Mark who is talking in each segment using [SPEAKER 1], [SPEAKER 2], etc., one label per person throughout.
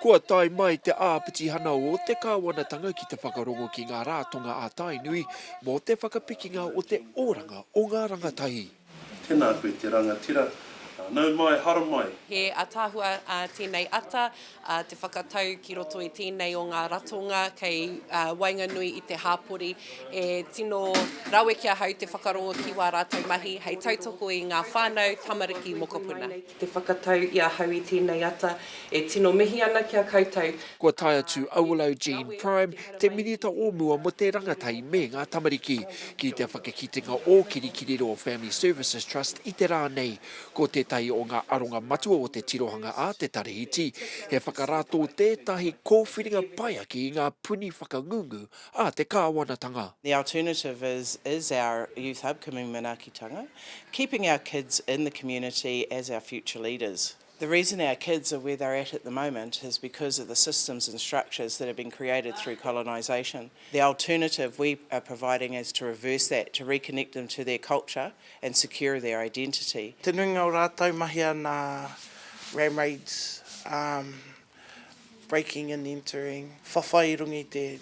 [SPEAKER 1] Kua tai mai te āpiti hana o te kāwanatanga ki te whakarongo ki ngā rātonga a tai nui mō te whakapikinga o te oranga o ngā rangatahi.
[SPEAKER 2] Tēnā koe te rangatira, nau mai, hara mai.
[SPEAKER 3] He atahua tēnei ata, te whakatau ki roto i tēnei o ngā ratonga kei wainganui i te hāpori, e tino rawe kia hau te whakarongo ki wā rātou mahi, hei tautoko i ngā whānau tamariki mokopuna. Te whakatau i a hau i tēnei ata, e tino mihi ana kia koutou.
[SPEAKER 1] Kua tai atu Aulau Jean Prime, te minita o mua mo te rangatahi me ngā tamariki ki te whakakitinga o Kirikiriroa Family Services Trust i te rā nei, ko te tai o ngā aronga matua o te tirohanga a te tarihiti, he whakarātō tētahi kōwhiringa paiaki i ngā puni whakangungu a te kāwanatanga.
[SPEAKER 4] The alternative is our youth hub, Kimi Manaakitanga, keeping our kids in the community as our future leaders. The reason our kids are where they're at the moment is because of the systems and structures that have been created through colonisation. The alternative we are providing is to reverse that, to reconnect them to their culture and secure their identity.
[SPEAKER 5] Te nuinga o rātou mahi ana ram raids, breaking and entering, whawhai rungi te,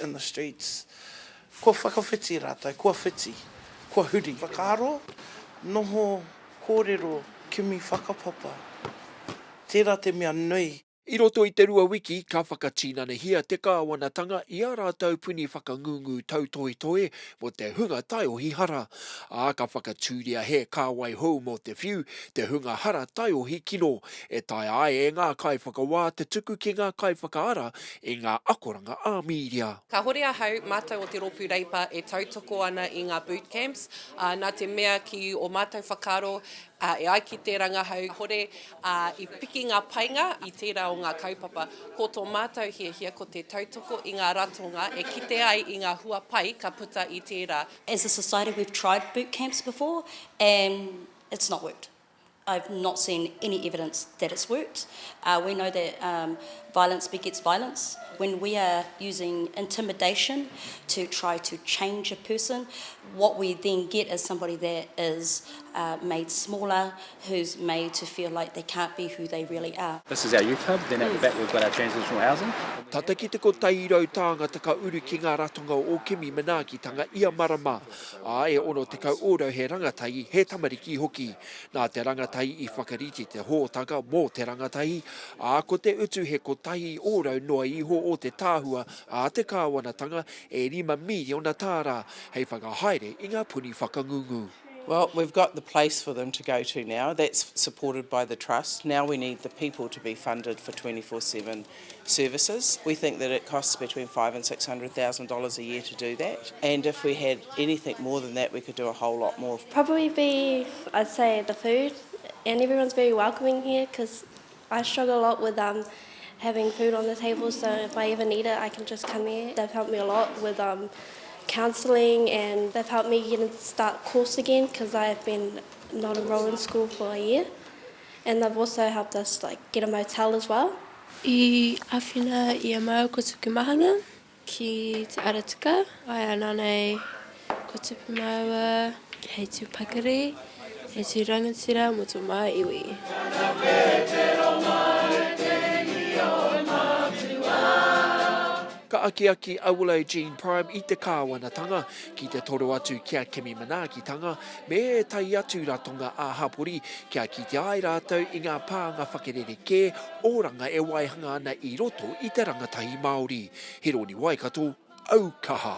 [SPEAKER 5] in the streets. Kua whakawhiti rātou, kua whiti, kua huri. Whakaaro, noho, kōrero, kimi whakapapa. Tērā te mea nui.
[SPEAKER 1] I roto i te rua wiki, ka whakatīnanehia te kāwanatanga i a rātou puni whakangungu tautoetoe mo te hunga tai o hihara. A ka whakatūria he kāwai hou mo te whiu, te hunga hara tai o hi kino. E tai ai e ngā kai whakawā te tuku ki ngā kai whakaara e ngā akoranga a mīria.
[SPEAKER 3] Ka hore a hau, mātou o te ropu reipa e tautoko ana i ngā bootcamps, nā te mea ki o mātou whakaro, e ai ki te rangahau hore i piki ngā painga i tērā o ngā kaupapa. Ko tō mātou hia ko te tautoko i ngā ratonga e kite ai i ngā hua pai ka puta i tērā.
[SPEAKER 6] As a society we've tried boot camps before and it's not worked. I've not seen any evidence that it's worked. We know that violence begets violence. When we are using intimidation to try to change a person, what we then get is somebody that is made smaller, who's made to feel like they can't be who they really are.
[SPEAKER 7] This is our youth hub, then at the back we've got our transitional housing.
[SPEAKER 1] Tata ki te ko tairau tāngata ka uru ki ngā ratonga o Kimi Manaakitanga ia marama. A e ono te kau oro he rangatahi he tamariki hoki. Nā te rangatahi i whakariti te hōtanga mō te rangatahi. A ko te utu he ko tahi oro noa iho o te tāhua a te kāwanatanga e 5 miliona tāra. Hei whakahaere i ngā puni whakangungu.
[SPEAKER 4] Well, we've got the place for them to go to now. That's supported by the Trust. Now we need the people to be funded for 24/7 services. We think that it costs between $500,000 and $600,000 a year to do that. And if we had anything more than that, we could do a whole lot more.
[SPEAKER 8] Probably be, I'd say, the food. And everyone's very welcoming here because I struggle a lot with having food on the table. So if I ever need it, I can just come here. They've helped me a lot with counselling, and they've helped me get into start course again because I've been not enrolled in school for a year, and they've also helped us get a motel as well.
[SPEAKER 9] I awhina I a mau ko tuku mahanga ki te aratuka, ai ana nei ko tupu maua, hei tū pakari, hei tū rangatira mo tō mā iwi.
[SPEAKER 1] Ka aki Aulau Jean Prime i te kāwanatanga ki te toro atu kia Kimi Manaakitanga me e tai atu ratonga a hapori kia ki te ai rātou i ngā pānga whakerereke oranga e waihanga ana i roto i te rangatahi Māori. He roni Waikato, Aukaha.